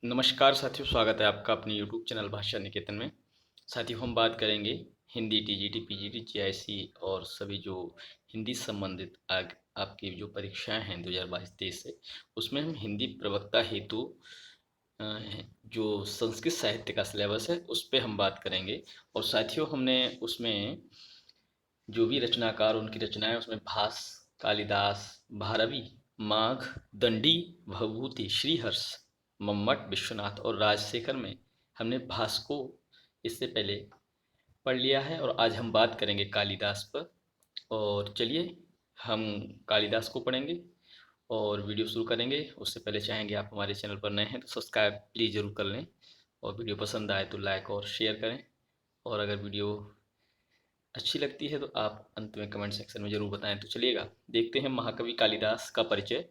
नमस्कार साथियों, स्वागत है आपका अपने यूट्यूब चैनल भाषा निकेतन में। साथियों, हम बात करेंगे हिंदी टीजीटी, पीजीटी, जीआईसी और सभी जो हिंदी संबंधित आपकी जो परीक्षाएं हैं 2022-23 से, उसमें हम हिंदी प्रवक्ता हेतु अ, जो संस्कृत साहित्य का सिलेबस है उस पे हम बात करेंगे। और साथियों, हमने उसमें जो भी रचनाकार उनकी रचनाएं उसमें भास, कालिदास, भारवी, माघ, दंडी, भवभूति, श्रीहर्ष, मम्मट, विश्वनाथ और राजशेखर में हमने भास को इससे पहले पढ़ लिया है और आज हम बात करेंगे कालिदास पर। और चलिए हम कालिदास को पढ़ेंगे और वीडियो शुरू करेंगे। उससे पहले चाहेंगे आप हमारे चैनल पर नए हैं तो सब्सक्राइब प्लीज़ ज़रूर कर लें, और वीडियो पसंद आए तो लाइक और शेयर करें। और अगर वीडियो अच्छी लगती है तो आप अंत में कमेंट सेक्शन में ज़रूर बताएं। तो चलिएगा देखते हैं महाकवि कालिदास का परिचय।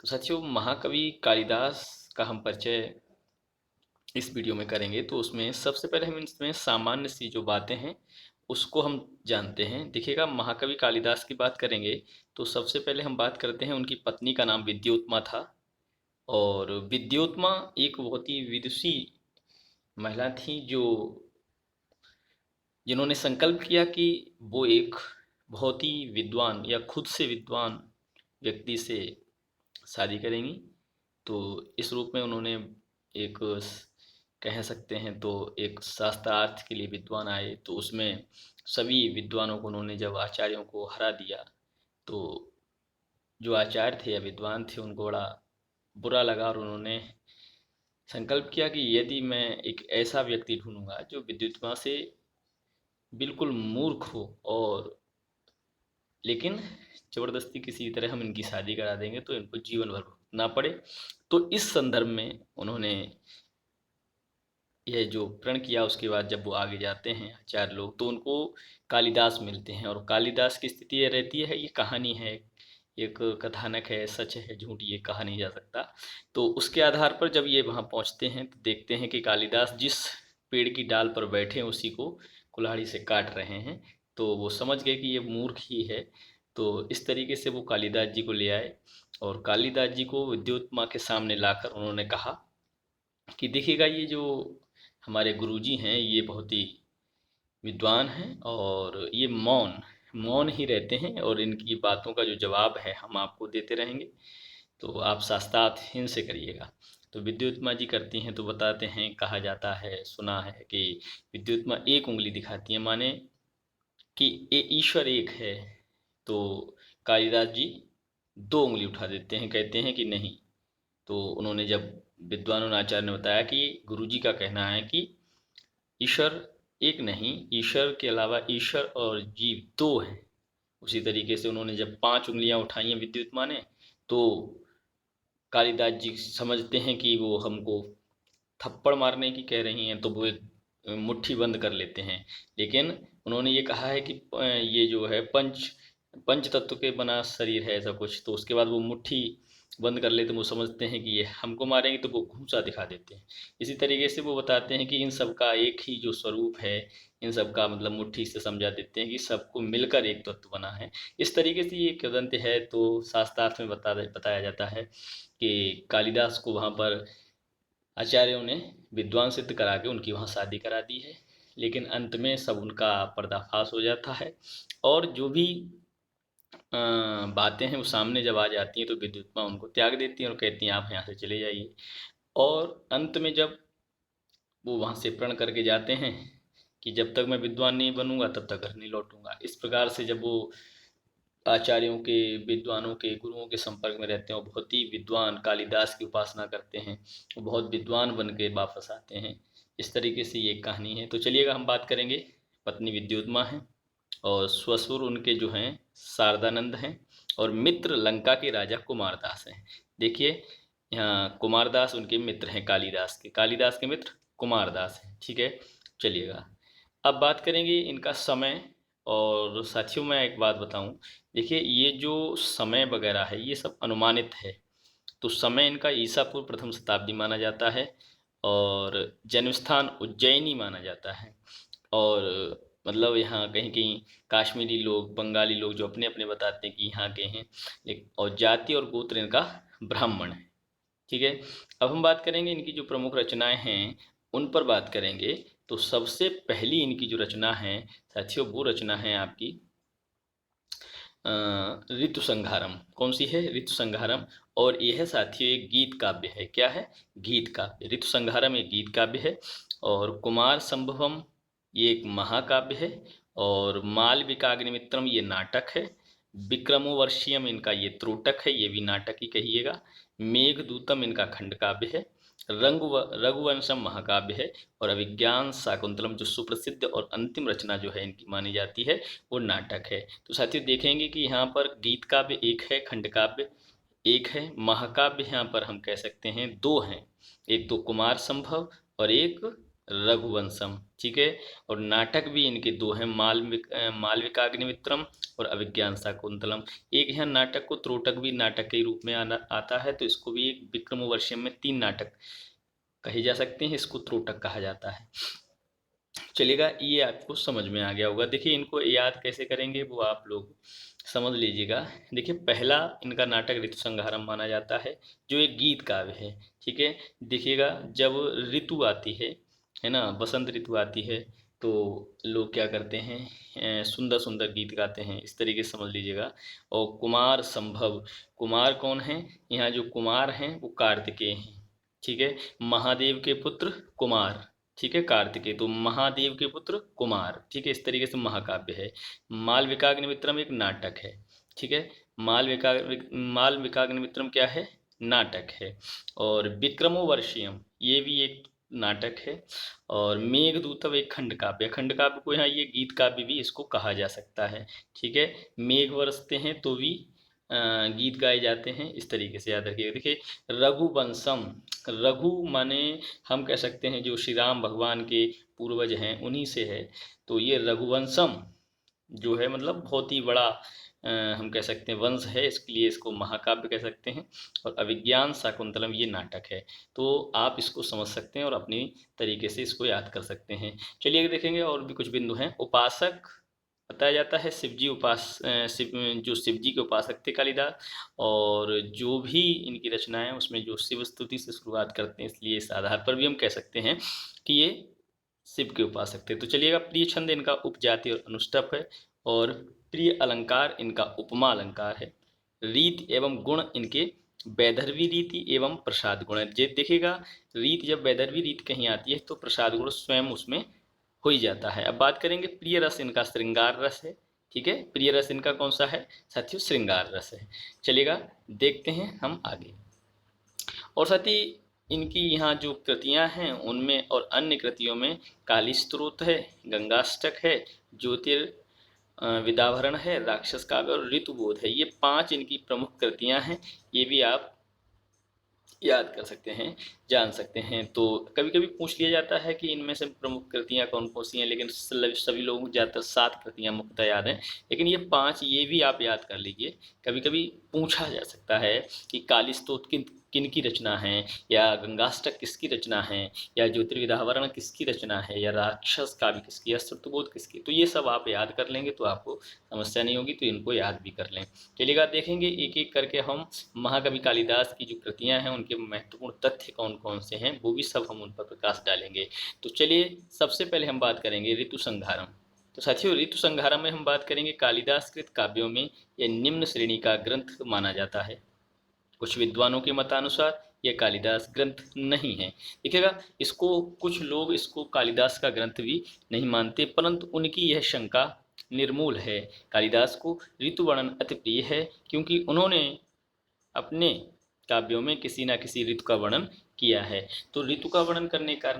तो साथियों, महाकवि कालिदास का हम परिचय इस वीडियो में करेंगे। तो उसमें सबसे पहले हम इसमें सामान्य सी जो बातें हैं उसको हम जानते हैं। देखिएगा, महाकवि कालिदास की बात करेंगे तो सबसे पहले हम बात करते हैं उनकी पत्नी का नाम विद्योत्मा था। और विद्योत्मा एक बहुत ही विदुषी महिला थी जो जिन्होंने संकल्प किया कि वो एक बहुत ही विद्वान या खुद से विद्वान व्यक्ति से शादी करेंगी। तो इस रूप में उन्होंने एक कह सकते हैं तो एक शास्त्रार्थ के लिए विद्वान आए। तो उसमें सभी विद्वानों को उन्होंने जब आचार्यों को हरा दिया तो जो आचार्य थे या विद्वान थे उनको बड़ा बुरा लगा, और उन्होंने संकल्प किया कि यदि मैं एक ऐसा व्यक्ति ढूंढूंगा जो विद्युत्मा से बिल्कुल मूर्ख हो, और लेकिन ज़बरदस्ती किसी तरह हम इनकी शादी करा देंगे तो इनको जीवन भर भुगतना पड़े। तो इस संदर्भ में उन्होंने यह जो प्रण किया। उसके बाद जब वो आगे जाते हैं चार लोग तो उनको कालिदास मिलते हैं, और कालिदास की स्थिति ये रहती है, ये कहानी है, एक कथानक है, सच है झूठ ये कहा नहीं जा सकता। तो उसके आधार पर जब ये वहाँ पहुँचते हैं तो देखते हैं कि कालिदास जिस पेड़ की डाल पर बैठे हैं उसी को कुल्हाड़ी से काट रहे हैं। तो वो समझ गए कि ये मूर्ख ही है। तो इस तरीके से वो कालिदास जी को ले आए, और कालिदास जी को विद्युत्मा के सामने लाकर उन्होंने कहा कि देखिएगा, ये जो हमारे गुरुजी हैं ये बहुत ही विद्वान हैं, और ये मौन मौन ही रहते हैं, और इनकी बातों का जो जवाब है हम आपको देते रहेंगे। तो आप शास्त्रार्थ इनसे करिएगा। तो विद्युत्मा जी करती हैं तो बताते हैं, कहा जाता है, सुना है कि विद्युत्मा एक उंगली दिखाती है, माने कि ये ईश्वर एक है। तो कालिदास जी दो उंगली उठा देते हैं, कहते हैं कि नहीं। तो उन्होंने जब विद्वान आचार्य ने बताया कि गुरुजी का कहना है कि ईश्वर एक नहीं, ईश्वर के अलावा ईश्वर और जीव दो हैं। उसी तरीके से उन्होंने जब 5 उंगलियां उठाई हैं विद्युत्मा ने, तो कालिदास जी समझते हैं कि वो हमको थप्पड़ मारने की कह रही हैं, तो वो एक मुट्ठी बंद कर लेते हैं। लेकिन उन्होंने ये कहा है कि ये जो है पंच पंच तत्व के बना शरीर है ऐसा कुछ। तो उसके बाद वो मुट्ठी बंद कर लेते हैं, वो समझते हैं कि ये हमको मारेंगे, तो वो घूंसा दिखा देते हैं। इसी तरीके से वो बताते हैं कि इन सब का एक ही जो स्वरूप है, इन सब का मतलब मुट्ठी से समझा देते हैं कि सबको मिलकर एक तत्व बना है। इस तरीके से ये किंवदंती है। तो शास्त्रार्थ में बताया जाता है कि कालिदास को वहाँ पर आचार्यों ने विद्वान सिद्ध करा के उनकी वहाँ शादी करा दी है। लेकिन अंत में सब उनका पर्दाफाश हो जाता है, और जो भी बातें हैं वो सामने जब आ जाती हैं तो विद्युत्मा उनको त्याग देती हैं और कहती हैं आप यहाँ से चले जाइए। और अंत में जब वो वहाँ से प्रण करके जाते हैं कि जब तक मैं विद्वान नहीं बनूंगा तब तक घर नहीं लौटूंगा, इस प्रकार से जब वो आचार्यों के, विद्वानों के, गुरुओं के संपर्क में रहते हैं और बहुत ही विद्वान कालिदास की उपासना करते हैं, वो बहुत विद्वान बन के वापस आते हैं। इस तरीके से ये कहानी है। तो चलिएगा हम बात करेंगे। पत्नी विद्युत्मा है और ससुर उनके जो हैं शारदानंद हैं, और मित्र लंका के राजा कुमारदास हैं। देखिए, यहाँ कुमारदास उनके मित्र हैं कालिदास के मित्र कुमारदास हैं। ठीक है, चलिएगा अब बात करेंगे इनका समय। और साथियों, मैं एक बात बताऊं, देखिए ये जो समय वगैरह है ये सब अनुमानित है। तो समय इनका ईसा पूर्व प्रथम शताब्दी माना जाता है, और जन्म स्थान उज्जैनी माना जाता है। और मतलब यहाँ कहीं कहीं काश्मीरी लोग, बंगाली लोग जो अपने अपने बताते हैं कि यहाँ के हैं। और जाति और गोत्र इनका ब्राह्मण है। ठीक है। अब हम बात करेंगे इनकी जो प्रमुख रचनाएं हैं उन पर बात करेंगे। तो सबसे पहली इनकी जो रचना है साथियों, वो रचना है आपकी ऋतु संहारम। कौन सी है? ऋतु संहारम। और यह है साथियों एक गीत काव्य है। क्या है? गीत काव्य। ऋतु संहारम एक गीत काव्य है। और कुमार संभवम ये एक महाकाव्य है। और मालविकाग्निमित्रम ये नाटक है। विक्रमोर्वशीयम इनका ये त्रोटक है, ये भी नाटक ही कहिएगा। मेघदूतम इनका खंड काव्य है। रघुवंशम महाकाव्य है। और अभिज्ञान शाकुंतलम जो सुप्रसिद्ध और अंतिम रचना जो है इनकी मानी जाती है वो नाटक है। तो साथियों देखेंगे कि यहाँ पर गीत काव्य एक है, खंड काव्य एक है, महाकाव्य यहाँ पर हम कह सकते हैं दो हैं, एक तो कुमार संभव और एक रघुवंशम। ठीक है। और नाटक भी इनके दो हैं, मालविकाग्निमित्रम और अभिज्ञान शाकुंतलम। एक यहाँ नाटक को त्रोटक भी नाटक के रूप में आता है, तो इसको भी एक विक्रमोर्वशीयम में 3 नाटक कहे जा सकते हैं, इसको त्रोटक कहा जाता है। चलिएगा, ये आपको समझ में आ गया होगा। देखिए इनको याद कैसे करेंगे वो आप लोग समझ लीजिएगा। देखिए पहला इनका नाटक ऋतु संहारम माना जाता है जो एक गीत काव्य है। ठीक है। देखिएगा जब ऋतु आती है ना, बसंत ऋतु आती है तो लोग क्या करते हैं, सुंदर सुंदर गीत गाते हैं, इस तरीके से समझ लीजिएगा। और कुमार संभव, कुमार कौन है? यहाँ जो कुमार हैं वो कार्तिकेय हैं। ठीक है। महादेव के पुत्र कुमार। ठीक है, कार्तिकेय तो महादेव के पुत्र कुमार। ठीक है, इस तरीके से महाकाव्य है। मालविकाग्निमित्रम एक नाटक है। ठीक है। मालविकाग्निमित्रम क्या है? नाटक है। और विक्रमोर्वशीयम ये भी एक नाटक है। और मेघदूतम एक खंड काव्य। खंड काव्य को यहाँ ये गीत काव्य भी इसको कहा जा सकता है। ठीक है। मेघ बरसते हैं तो भी गीत गाए जाते हैं, इस तरीके से याद रखिएगा। देखिए रघुवंशम, रघु माने हम कह सकते हैं जो श्री राम भगवान के पूर्वज हैं उन्हीं से है। तो ये रघुवंशम जो है मतलब बहुत ही बड़ा हम कह सकते हैं वंश है, इसके लिए इसको महाकाव्य कह सकते हैं। और अभिज्ञान शाकुंतलम ये नाटक है। तो आप इसको समझ सकते हैं और अपनी तरीके से इसको याद कर सकते हैं। चलिए देखेंगे और भी कुछ बिंदु हैं। उपासक बताया जाता है शिवजी जो शिवजी के उपासक थे कालिदास। और जो भी इनकी रचनाएं उसमें जो शिव स्तुति से शुरुआत करते हैं, इसलिए इस आधार पर भी हम कह सकते हैं कि ये शिव के उपासक थे। तो चलिएगा, प्रिय छंद इनका उपजाति और अनुष्टप है। और प्रिय अलंकार इनका उपमा अलंकार है। रीत एवं गुण इनके वैदर्भी रीति एवं प्रसाद गुण है। जे देखिएगा रीत जब वैदर्भी रीत कहीं आती है तो प्रसाद गुण स्वयं उसमें हो ही जाता है। अब बात करेंगे प्रिय रस इनका श्रृंगार रस है। ठीक है, प्रिय रस इनका कौन सा है साथियों? श्रृंगार रस है। चलिएगा देखते हैं हम आगे। और साथ ही इनकी यहाँ जो कृतियाँ हैं उनमें और अन्य कृतियों में काली स्तोत्र है, गंगाष्टक है, ज्योतिर विदाभरण है, राक्षस काव्य और ऋतुबोध है। ये 5 इनकी प्रमुख कृतियाँ हैं। ये भी आप याद कर सकते हैं, जान सकते हैं। तो कभी कभी पूछ लिया जाता है कि इनमें से प्रमुख कृतियाँ कौन कौन सी हैं, लेकिन सभी लोगों को ज़्यादातर 7 कृतियाँ मुख्यतः याद हैं, लेकिन ये 5 ये भी आप याद कर लीजिए। कभी कभी पूछा जा सकता है कि काली स्तोत्र किन की रचना है, या गंगाष्टक किसकी रचना है, या ज्योतिर्विदाहरण किसकी रचना है, या राक्षस काव्य किसकी, या श्रुतबोध किसकी। तो ये सब आप याद कर लेंगे तो आपको समस्या नहीं होगी, तो इनको याद भी कर लें। चलिएगा देखेंगे एक एक करके हम महाकवि कालिदास की जो कृतियां हैं उनके महत्वपूर्ण तथ्य कौन कौन से हैं, वो भी सब हम उन पर प्रकाश डालेंगे। तो चलिए सबसे पहले हम बात करेंगे ऋतु संहारम। तो साथियों ऋतु संहारम में हम बात करेंगे कालिदास कृत काव्यों में यह निम्न श्रेणी का ग्रंथ माना जाता है। कुछ विद्वानों के मतानुसार यह कालिदास ग्रंथ नहीं है। देखिएगा इसको कुछ लोग इसको कालिदास का ग्रंथ भी नहीं मानते, परंतु उनकी यह शंका निर्मूल है। कालिदास को ऋतु वर्णन अति प्रिय है क्योंकि उन्होंने अपने काव्यों में किसी न किसी ऋतु का वर्णन किया है। तो ऋतु का वर्णन करने का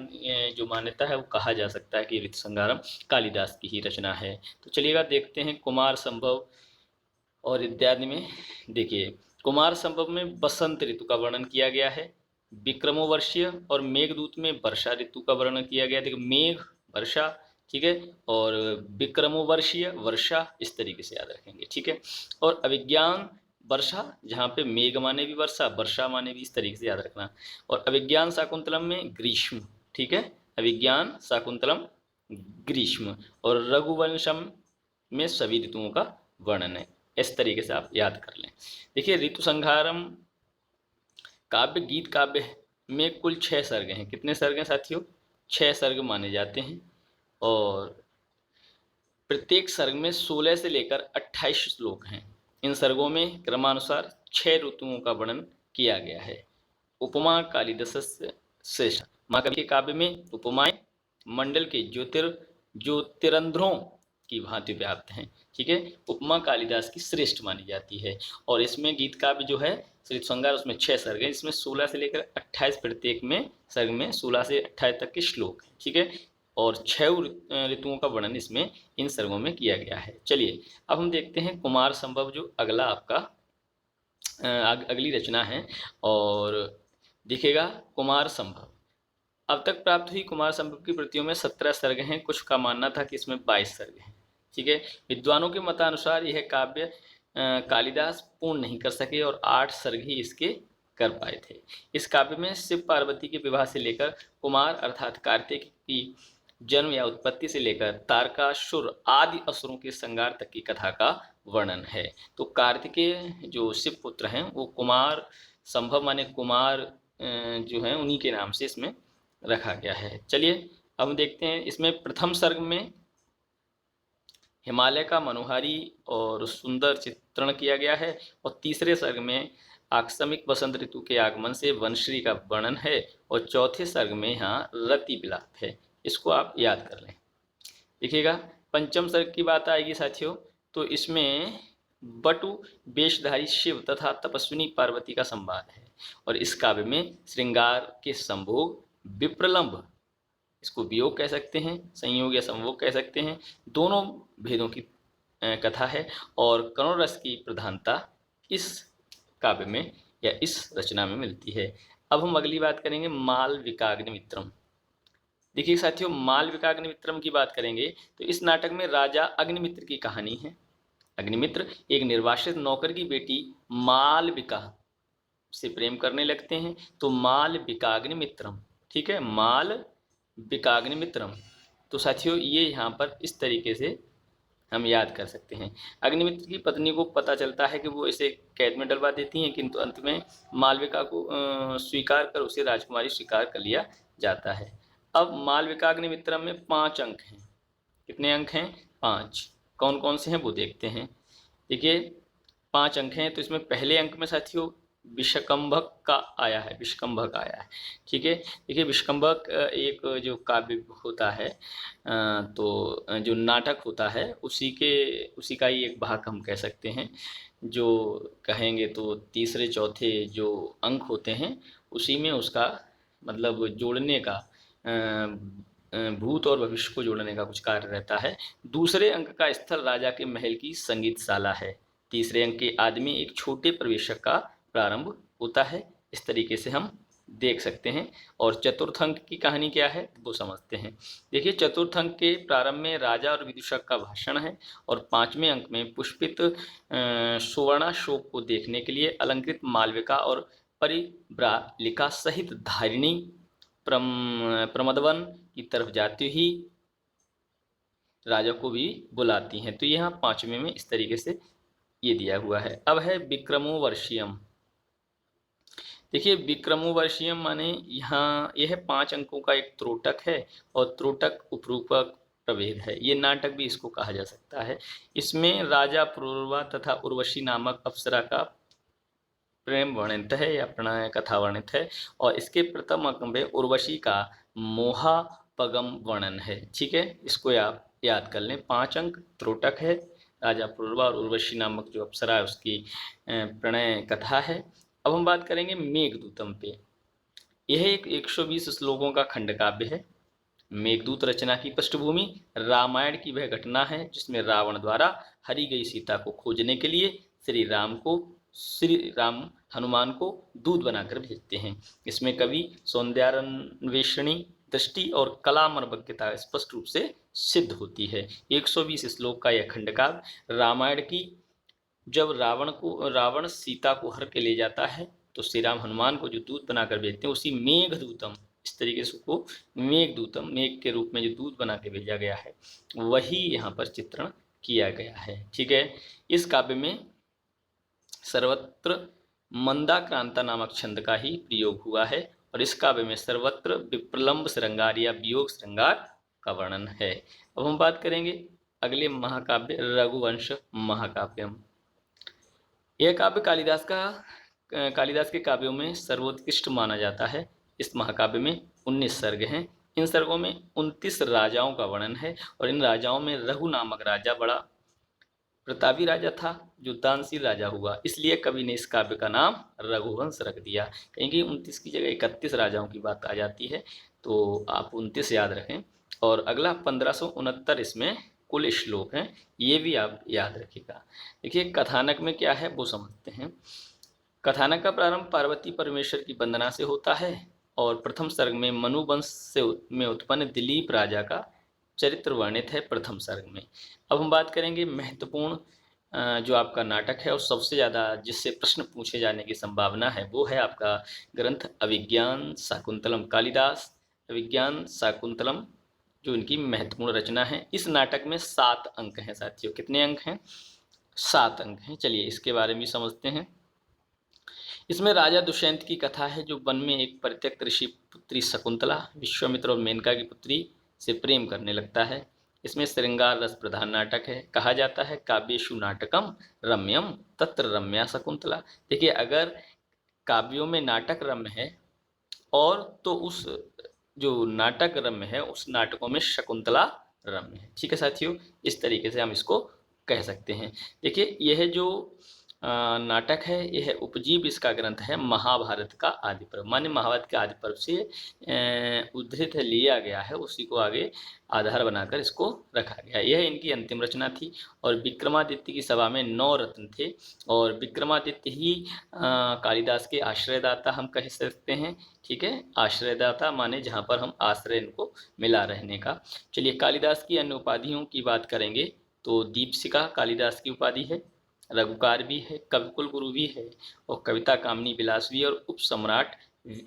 जो मान्यता है वो कहा जा सकता है कि ऋतु संहारम कालिदास की ही रचना है। तो चलिएगा देखते हैं कुमार संभव और इत्यादि में। देखिए कुमार संभव में बसंत ऋतु का वर्णन किया गया है। विक्रमोर्वशीय और मेघदूत में वर्षा ऋतु का वर्णन किया गया। देखिए मेघ वर्षा, ठीक है, और विक्रमोर्वशीय वर्षा, इस तरीके से याद रखेंगे। ठीक है। और अभिज्ञान वर्षा, जहाँ पे मेघ माने भी वर्षा, वर्षा माने भी, इस तरीके से याद रखना। और अभिज्ञान शाकुंतलम में ग्रीष्म। ठीक है, अभिज्ञान शाकुंतलम ग्रीष्म। और रघुवंशम में सभी ऋतुओं का वर्णन है। इस तरीके से आप याद कर लें। देखिए ऋतु संहारम काव्य गीत काव्य में कुल 6 सर्ग हैं। कितने सर्ग हैं साथियों? 6 सर्ग माने जाते हैं और प्रत्येक सर्ग में 16 से लेकर 28 श्लोक हैं। इन सर्गों में क्रमानुसार 6 ऋतुओं का वर्णन किया गया है। उपमा कालिदासस्य श्रेष्ठ। महाकवि के काव्य में उपमाएं मंडल के ज्योतिरंध्रों की भांति व्याप्त हैं। ठीक है, उपमा कालिदास की श्रेष्ठ मानी जाती है। और इसमें गीत काव्य जो है श्रीत श्रृंगार, उसमें 6 सर्ग हैं। इसमें 16 से लेकर 28, प्रत्येक में सर्ग में 16 से 28 तक के श्लोक हैं। ठीक है, और 6 ऋतुओं का वर्णन इसमें इन सर्गों में किया गया है। चलिए अब हम देखते हैं कुमार संभव, जो अगला आपका अगली रचना है। और दिखेगा कुमार संभव। अब तक प्राप्त हुई कुमार संभव की प्रतियों में 17 सर्ग हैं। कुछ का मानना था कि इसमें 22 सर्ग हैं। ठीक है, विद्वानों के मतानुसार यह काव्य कालिदास पूर्ण नहीं कर सके और 8 सर्ग ही इसके कर पाए थे। इस काव्य में शिव पार्वती के विवाह से लेकर कुमार अर्थात कार्तिक की जन्म या उत्पत्ति से लेकर तारकासुर आदि असुरों के संहार तक की कथा का वर्णन है। तो कार्तिकेय जो शिव पुत्र हैं वो कुमार संभव माने कुमार जो हैं उन्हीं के नाम से इसमें रखा गया है। चलिए अब हम देखते हैं। इसमें प्रथम सर्ग में हिमालय का मनोहारी और सुंदर चित्रण किया गया है और तीसरे सर्ग में आकस्मिक वसंत ऋतु के आगमन से वनश्री का वर्णन है और चौथे सर्ग में यहाँ रति विलाप है। इसको आप याद कर लें। देखिएगा पंचम सर्ग की बात आएगी साथियों, तो इसमें बटु वेशधारी शिव तथा तपस्विनी पार्वती का संवाद है और इस काव्य में श्रृंगार के संभोग विप्रलंभ, इसको वियोग कह सकते हैं, संयोग या संभोग कह सकते हैं, दोनों भेदों की कथा है और करुण रस की प्रधानता इस काव्य में या इस रचना में मिलती है। अब हम अगली बात करेंगे मालविकाग्निमित्रम। देखिए साथियों, मालविकाग्निमित्रम की बात करेंगे तो इस नाटक में राजा अग्निमित्र की कहानी है। अग्निमित्र एक निर्वासित नौकर की बेटी मालविका से प्रेम करने लगते हैं, तो मालविकाग्निमित्रम। ठीक है, मालविकाग्निमित्रम। तो साथियों ये यहाँ पर इस तरीके से हम याद कर सकते हैं। अग्निमित्र की पत्नी को पता चलता है कि वो इसे कैद में डलवा देती हैं, किंतु अंत में मालविका को स्वीकार कर उसे राजकुमारी स्वीकार कर लिया जाता है। अब मालविकाग्निमित्रम में 5 अंक हैं। कितने अंक हैं? 5। कौन कौन से हैं वो देखते हैं। देखिए 5 अंक हैं, तो इसमें पहले अंक में साथियों विषकंभक का आया है, विषकंभक आया है। ठीक है, देखिए विषकंभक एक जो काव्य होता है तो जो नाटक होता है उसी का ही एक भाग हम कह सकते हैं। जो कहेंगे तो तीसरे चौथे जो अंक होते हैं उसी में उसका मतलब जोड़ने का भूत और भविष्य को जोड़ने का कुछ कार्य रहता है। दूसरे अंक का स्थल राजा के महल की संगीतशाला है। तीसरे अंक के आदमी एक छोटे प्रवेशक का प्रारंभ होता है। इस तरीके से हम देख सकते हैं। और चतुर्थ अंक की कहानी क्या है वो समझते हैं। देखिए चतुर्थ अंक के प्रारंभ में राजा और विदूषक का भाषण है और 5वें अंक में पुष्पित सुवर्णाशोक को देखने के लिए अलंकृत मालविका और परिव्रालिका सहित धारिणी प्रमदवन की तरफ जाती ही राजा को भी बुलाती हैं। तो यहाँ 5वें में इस तरीके से ये दिया हुआ है। अब है विक्रमोवर्षियम। देखिए विक्रमोवर्षियम माने यहाँ यह 5 अंकों का एक त्रोटक है और त्रोटक उपरूपक प्रभेद है। ये नाटक भी इसको कहा जा सकता है। इसमें राजा पुरुरवा तथा उर्वशी नामक अप्सरा का प्रेम वर्णित है या प्रणय कथा वर्णित है और इसके प्रथम अंक में उर्वशी का मोहापगम वर्णन है। ठीक है, इसको आप याद कर लें। 5 अंक त्रोटक है, राजा पुरुरवा और उर्वशी नामक जो अप्सरा है उसकी प्रणय कथा है। अब हम बात करेंगे मेघदूतम पे। यह एक 120 श्लोकों का खंड काव्य है। मेघदूत रचना की पृष्ठभूमि रामायण की वह घटना है जिसमें रावण द्वारा हरी गई सीता को खोजने के लिए श्री राम हनुमान को दूत बनाकर भेजते हैं। इसमें कवि सौंदर्यान्वेषणी दृष्टि और कला मर्मज्ञता स्पष्ट रूप से सिद्ध होती है। 120 श्लोक का यह खंडकाव्य रामायण की जब रावण सीता को हर के ले जाता है तो श्री राम हनुमान को जो दूत बनाकर भेजते हैं उसी मेघदूतम, इस तरीके से उसको मेघदूतम, मेघ के रूप में जो दूत बना के भेजा गया है वही यहाँ पर चित्रण किया गया है। ठीक है, इस काव्य में सर्वत्र मंदाक्रांता नामक छंद का ही प्रयोग हुआ है और इस काव्य में सर्वत्र विप्रलंब श्रृंगार या वियोग श्रृंगार का वर्णन है। अब हम बात करेंगे अगले महाकाव्य रघुवंश महाकाव्यम। यह काव्य कालिदास के काव्यों में सर्वोत्कृष्ट माना जाता है। इस महाकाव्य में 19 सर्ग हैं। इन सर्गों में 29 राजाओं का वर्णन है और इन राजाओं में रघु नामक राजा बड़ा प्रतापी राजा था जो दानशील राजा हुआ, इसलिए कवि ने इस काव्य का नाम रघुवंश रख दिया। कहीं 29 की जगह 31 राजाओं की बात आ जाती है, तो आप 29 याद रखें। और अगला 1569 इसमें कुल श्लोक हैं, ये भी आप याद रखिएगा। देखिए कथानक में क्या है वो समझते हैं। कथानक का प्रारंभ पार्वती परमेश्वर की वंदना से होता है और प्रथम सर्ग में मनुवंश में उत्पन्न दिलीप राजा का चरित्र वर्णित है प्रथम सर्ग में। अब हम बात करेंगे महत्वपूर्ण जो आपका नाटक है और सबसे ज़्यादा जिससे प्रश्न पूछे जाने की संभावना है वो है आपका ग्रंथ अभिज्ञान शाकुंतलम। कालिदास अभिज्ञान शाकुंतलम जो इनकी महत्वपूर्ण रचना है। इस नाटक में 7 अंक हैं साथियों। कितने अंक हैं? 7 अंक हैं। चलिए इसके बारे में समझते हैं। इसमें राजा दुष्यंत की कथा है जो वन में एक परित्यक्त ऋषि पुत्री शकुंतला विश्वामित्र और मेनका की पुत्री से प्रेम करने लगता है। इसमें श्रृंगार रस प्रधान नाटक है। कहा जाता है काव्येषु नाटकम रम्यम तत्र रम्या शकुंतला। देखिए अगर काव्यों में नाटक रम्य है और तो उस जो नाटक रम्य है उस नाटकों में शकुंतला रम्य है। ठीक है साथियों, इस तरीके से हम इसको कह सकते हैं। देखिए यह जो नाटक है यह उपजीव इसका ग्रंथ है महाभारत का आदि पर्व। माने महाभारत के आदि पर्व से उद्धृत लिया गया है, उसी को आगे आधार बनाकर इसको रखा गया। यह इनकी अंतिम रचना थी और विक्रमादित्य की सभा में 9 रत्न थे और विक्रमादित्य ही कालिदास के आश्रयदाता हम कह सकते हैं। ठीक है, आश्रयदाता माने जहाँ पर हम आश्रय इनको मिला रहने का। चलिए कालिदास की अन्य उपाधियों की बात करेंगे तो दीपशिखा कालिदास की उपाधि है, रघुकार भी है, कविकुल गुरु भी है और कविता कामनी विलास भी और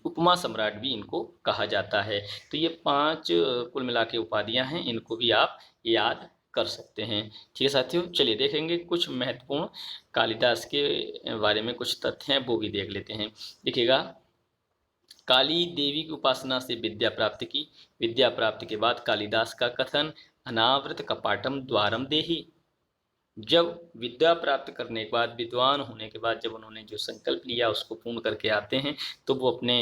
उपमा सम्राट भी इनको कहा जाता है। तो ये 5 कुल मिला के उपाधियाँ हैं, इनको भी आप याद कर सकते हैं। ठीक है साथियों, चलिए देखेंगे कुछ महत्वपूर्ण कालिदास के बारे में कुछ तथ्य हैं वो भी देख लेते हैं। देखिएगा काली देवी की उपासना से विद्या प्राप्त की। विद्या प्राप्ति के बाद कालिदास का कथन अनावृत कपाटम द्वारम देहि। जब विद्या प्राप्त करने के बाद विद्वान होने के बाद जब उन्होंने जो संकल्प लिया उसको पूर्ण करके आते हैं तो वो अपने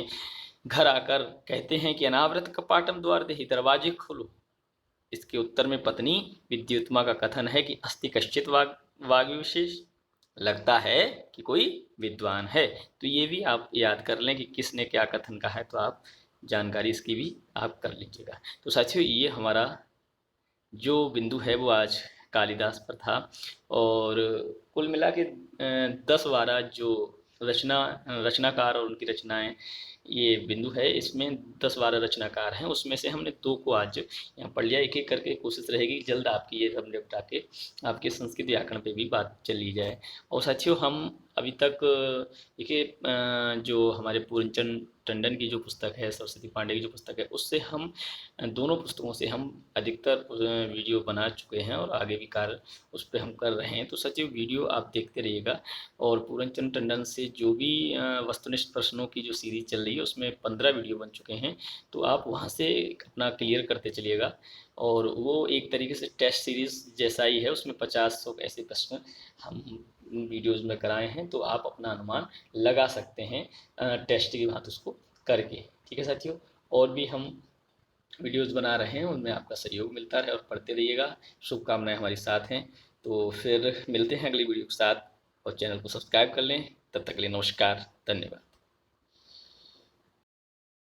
घर आकर कहते हैं कि अनावृत कपाटम द्वार देहि, दरवाजे खोलो। इसके उत्तर में पत्नी विद्युत्मा का कथन है कि अस्ति कश्चित वाग विशेष, लगता है कि कोई विद्वान है। तो ये भी आप याद कर लें कि किसने क्या कथन कहा है, तो आप जानकारी इसकी भी आप कर लीजिएगा। तो साथियों ये हमारा जो बिंदु है वो आज कालिदास पर था और कुल मिला के 10-12 जो रचनाकार और उनकी रचनाएं ये बिंदु है। इसमें 10-12 रचनाकार हैं, उसमें से हमने 2 को आज यहाँ पढ़ लिया। एक एक करके कोशिश रहेगी जल्द आपकी ये सब निपटा के आपके संस्कृत व्याकरण पे भी बात चली जाए। और साथियों हम अभी तक देखिए जो हमारे पूर्णचंद टंडन की जो पुस्तक है, सरस्वती पांडे की जो पुस्तक है, उससे हम दोनों पुस्तकों से हम अधिकतर वीडियो बना चुके हैं और आगे भी कार्य उस पर हम कर रहे हैं। तो सचिव वीडियो आप देखते रहिएगा और पूर्णचंद टंडन से जो भी वस्तुनिष्ठ प्रश्नों की जो सीरीज चल रही है उसमें 15 वीडियो बन चुके हैं, तो आप वहाँ से अपना क्लियर करते चलिएगा। और वो एक तरीके से टेस्ट सीरीज जैसा ही है, उसमें 50-100 ऐसे प्रश्न हम वीडियोज़ में कराए हैं, तो आप अपना अनुमान लगा सकते हैं टेस्ट की बात उसको करके। ठीक है साथियों, और भी हम वीडियोज़ बना रहे हैं, उनमें आपका सहयोग मिलता रहे और पढ़ते रहिएगा। शुभकामनाएं हमारे साथ हैं। तो फिर मिलते हैं अगली वीडियो के साथ और चैनल को सब्सक्राइब कर लें। तब तक के लिए नमस्कार, धन्यवाद।